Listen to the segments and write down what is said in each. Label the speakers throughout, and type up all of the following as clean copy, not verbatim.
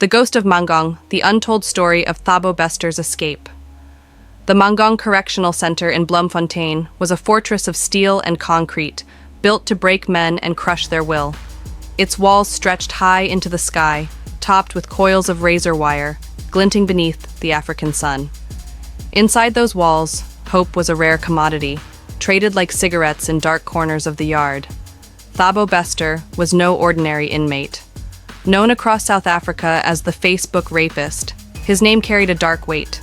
Speaker 1: The Ghost of Mangaung, the untold story of Thabo Bester's escape. The Mangaung Correctional Center in Bloemfontein was a fortress of steel and concrete, built to break men and crush their will. Its walls stretched high into the sky, topped with coils of razor wire, glinting beneath the African sun. Inside those walls, hope was a rare commodity, traded like cigarettes in dark corners of the yard. Thabo Bester was no ordinary inmate. Known across South Africa as the Facebook rapist, his name carried a dark weight.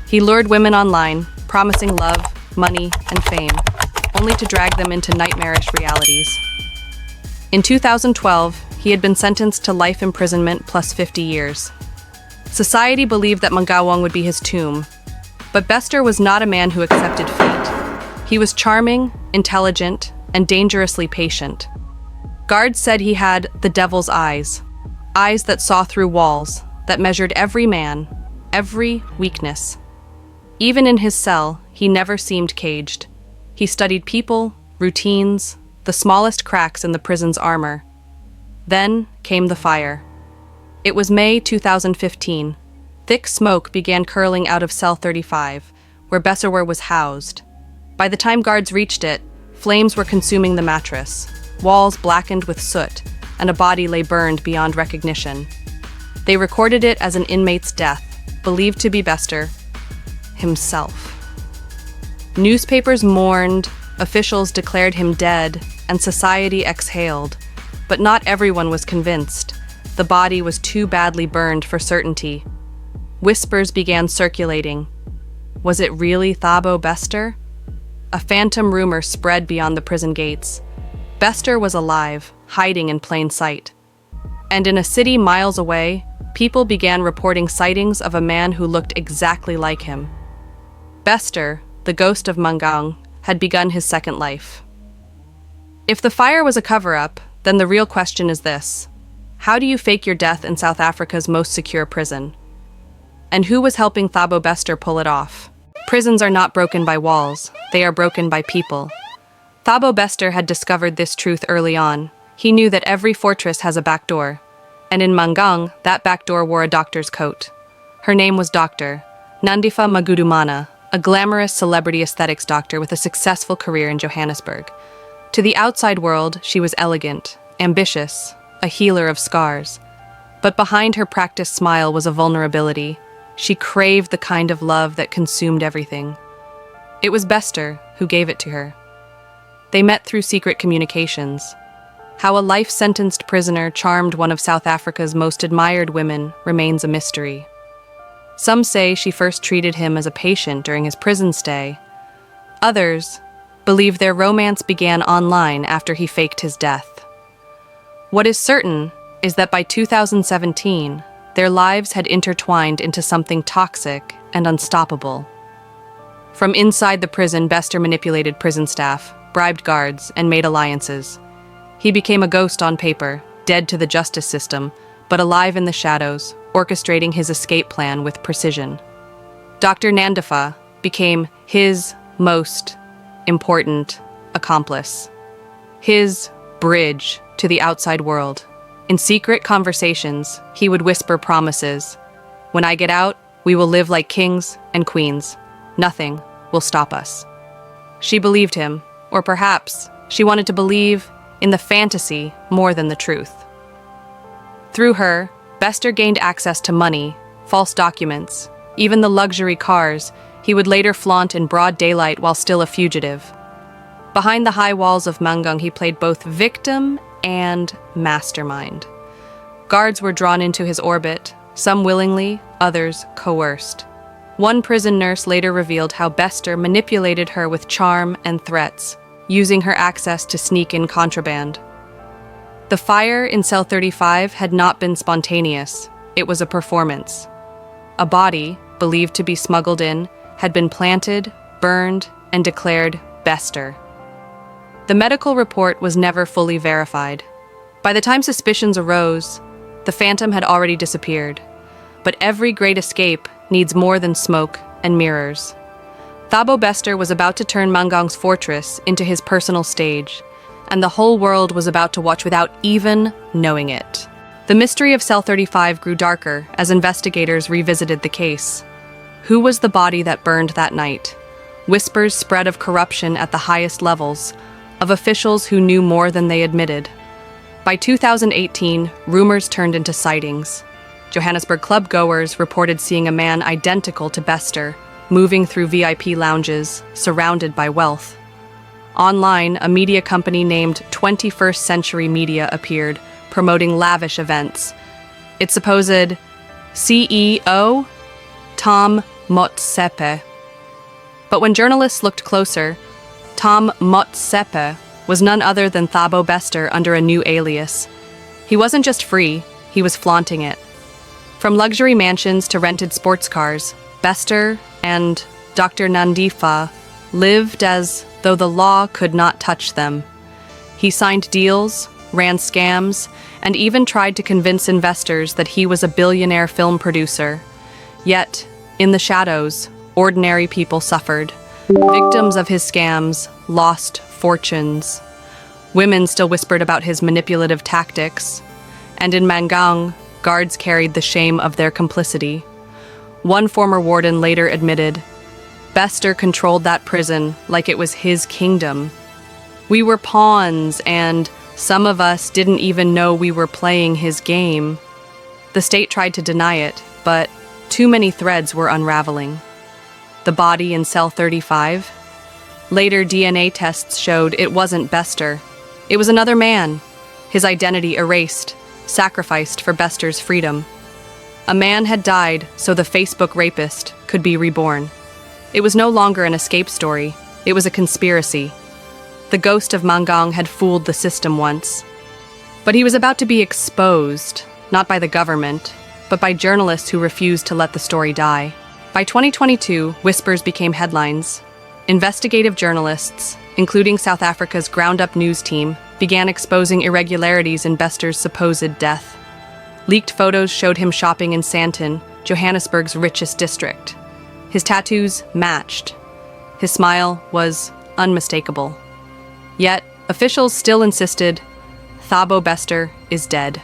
Speaker 1: He lured women online, promising love, money, and fame, only to drag them into nightmarish realities. In 2012, he had been sentenced to life imprisonment plus 50 years. Society believed that Mangaung would be his tomb, but Bester was not a man who accepted fate. He was charming, intelligent, and dangerously patient. Guards said he had the devil's eyes that saw through walls, that measured every man, every weakness. Even in his cell, he never seemed caged. He studied people, routines, the smallest cracks in the prison's armor. Then came the fire. It was May 2015. Thick smoke began curling out of cell 35, where Bester was housed. By the time guards reached it, flames were consuming the mattress. Walls blackened with soot, and a body lay burned beyond recognition. They recorded it as an inmate's death, believed to be Bester himself. Newspapers mourned, officials declared him dead, and society exhaled. But not everyone was convinced. The body was too badly burned for certainty. Whispers began circulating. Was it really Thabo Bester? A phantom rumor spread beyond the prison gates. Bester was alive, hiding in plain sight. And in a city miles away, people began reporting sightings of a man who looked exactly like him. Bester, the ghost of Mangaung, had begun his second life. If the fire was a cover-up, then the real question is this: how do you fake your death in South Africa's most secure prison? And who was helping Thabo Bester pull it off? Prisons are not broken by walls, they are broken by people. Thabo Bester had discovered this truth early on. He knew that every fortress has a back door. And in Mangaung, that back door wore a doctor's coat. Her name was Dr. Nandifa Magudumana, a glamorous celebrity aesthetics doctor with a successful career in Johannesburg. To the outside world, she was elegant, ambitious, a healer of scars. But behind her practiced smile was a vulnerability. She craved the kind of love that consumed everything. It was Bester who gave it to her. They met through secret communications. How a life-sentenced prisoner charmed one of South Africa's most admired women remains a mystery. Some say she first treated him as a patient during his prison stay. Others believe their romance began online after he faked his death. What is certain is that by 2017, their lives had intertwined into something toxic and unstoppable. From inside the prison, Bester manipulated prison staff, bribed guards, and made alliances. He became a ghost on paper, dead to the justice system, but alive in the shadows, orchestrating his escape plan with precision. Dr. Nandifa became his most important accomplice, his bridge to the outside world. In secret conversations, he would whisper promises. When I get out, we will live like kings and queens. Nothing will stop us. She believed him, or perhaps she wanted to believe in the fantasy more than the truth. Through her, Bester gained access to money, false documents, even the luxury cars he would later flaunt in broad daylight while still a fugitive. Behind the high walls of Mangaung, he played both victim and mastermind. Guards were drawn into his orbit, some willingly, others coerced. One prison nurse later revealed how Bester manipulated her with charm and threats, using her access to sneak in contraband. The fire in cell 35 had not been spontaneous, it was a performance. A body, believed to be smuggled in, had been planted, burned, and declared Bester. The medical report was never fully verified. By the time suspicions arose, the phantom had already disappeared. But every great escape needs more than smoke and mirrors. Thabo Bester was about to turn Mangaung's fortress into his personal stage, and the whole world was about to watch without even knowing it. The mystery of Cell 35 grew darker as investigators revisited the case. Who was the body that burned that night? Whispers spread of corruption at the highest levels, of officials who knew more than they admitted. By 2018, rumors turned into sightings. Johannesburg club goers reported seeing a man identical to Bester, moving through VIP lounges, surrounded by wealth. Online, a media company named 21st Century Media appeared, promoting lavish events. Its supposed CEO, Tom Motsepe. But when journalists looked closer, Tom Motsepe was none other than Thabo Bester under a new alias. He wasn't just free, he was flaunting it. From luxury mansions to rented sports cars, Bester and Dr. Nandifa lived as though the law could not touch them. He signed deals, ran scams, and even tried to convince investors that he was a billionaire film producer. Yet, in the shadows, ordinary people suffered. Victims of his scams lost fortunes. Women still whispered about his manipulative tactics. And in Mangaung, guards carried the shame of their complicity. One former warden later admitted, Bester controlled that prison like it was his kingdom. We were pawns, and some of us didn't even know we were playing his game. The state tried to deny it, but too many threads were unraveling. The body in Cell 35? Later DNA tests showed it wasn't Bester. It was another man, his identity erased, sacrificed for Bester's freedom. A man had died so the Facebook rapist could be reborn. It was no longer an escape story, it was a conspiracy. The ghost of Mangaung had fooled the system once. But he was about to be exposed, not by the government, but by journalists who refused to let the story die. By 2022, whispers became headlines. Investigative journalists, including South Africa's ground-up news team, began exposing irregularities in Bester's supposed death. Leaked photos showed him shopping in Sandton, Johannesburg's richest district. His tattoos matched. His smile was unmistakable. Yet, officials still insisted, Thabo Bester is dead.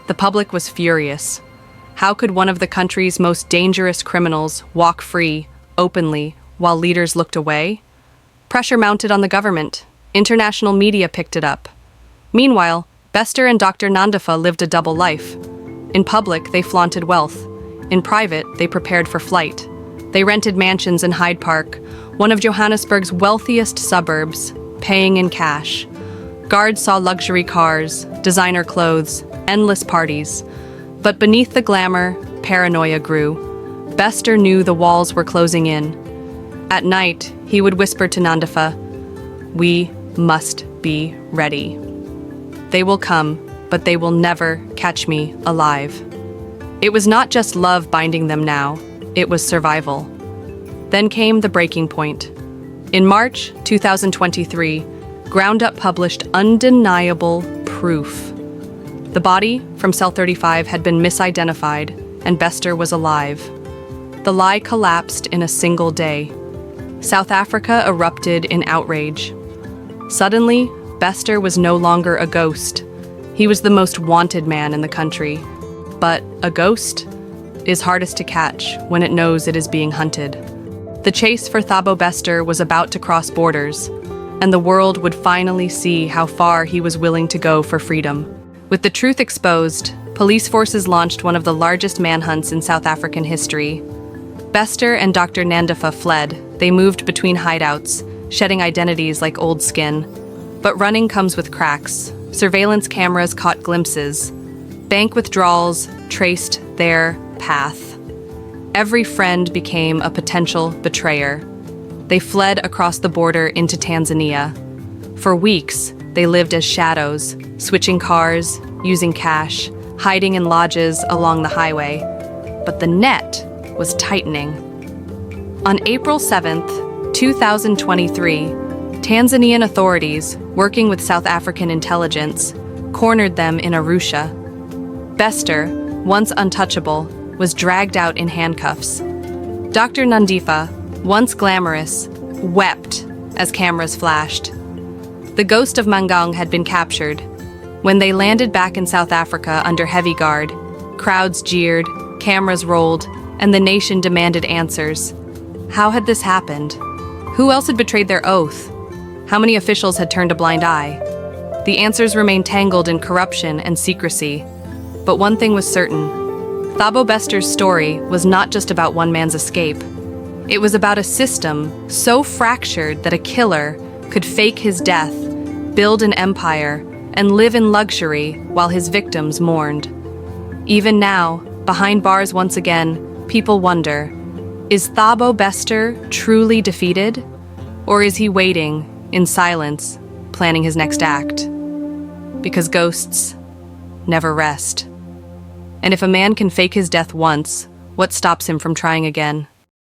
Speaker 1: The public was furious. How could one of the country's most dangerous criminals walk free, openly, while leaders looked away? Pressure mounted on the government. International media picked it up. Meanwhile, Bester and Dr. Nandifa lived a double life. In public, they flaunted wealth. In private, they prepared for flight. They rented mansions in Hyde Park, one of Johannesburg's wealthiest suburbs, paying in cash. Guards saw luxury cars, designer clothes, endless parties. But beneath the glamour, paranoia grew. Bester knew the walls were closing in. At night, he would whisper to Nandifa, "We must be ready. They will come, but they will never catch me alive." It was not just love binding them now, it was survival. Then came the breaking point. In March 2023, Ground Up published undeniable proof. The body from Cell 35 had been misidentified, and Bester was alive. The lie collapsed in a single day. South Africa erupted in outrage. Suddenly, Bester was no longer a ghost. He was the most wanted man in the country. But a ghost is hardest to catch when it knows it is being hunted. The chase for Thabo Bester was about to cross borders, and the world would finally see how far he was willing to go for freedom. With the truth exposed, police forces launched one of the largest manhunts in South African history. Bester and Dr. Nandifa fled. They moved between hideouts, shedding identities like old skin. But running comes with cracks. Surveillance cameras caught glimpses. Bank withdrawals traced their path. Every friend became a potential betrayer. They fled across the border into Tanzania. For weeks, they lived as shadows, switching cars, using cash, hiding in lodges along the highway. But the net was tightening. On April 7th, 2023, Tanzanian authorities, working with South African intelligence, cornered them in Arusha. Bester, once untouchable, was dragged out in handcuffs. Dr. Nandifa, once glamorous, wept as cameras flashed. The ghost of Mangaung had been captured. When they landed back in South Africa under heavy guard, crowds jeered, cameras rolled, and the nation demanded answers. How had this happened? Who else had betrayed their oath? How many officials had turned a blind eye? The answers remained tangled in corruption and secrecy. But one thing was certain. Thabo Bester's story was not just about one man's escape. It was about a system so fractured that a killer could fake his death, build an empire, and live in luxury while his victims mourned. Even now, behind bars once again, people wonder, is Thabo Bester truly defeated? Or is he waiting, in silence, planning his next act? Because ghosts never rest. And if a man can fake his death once, what stops him from trying again?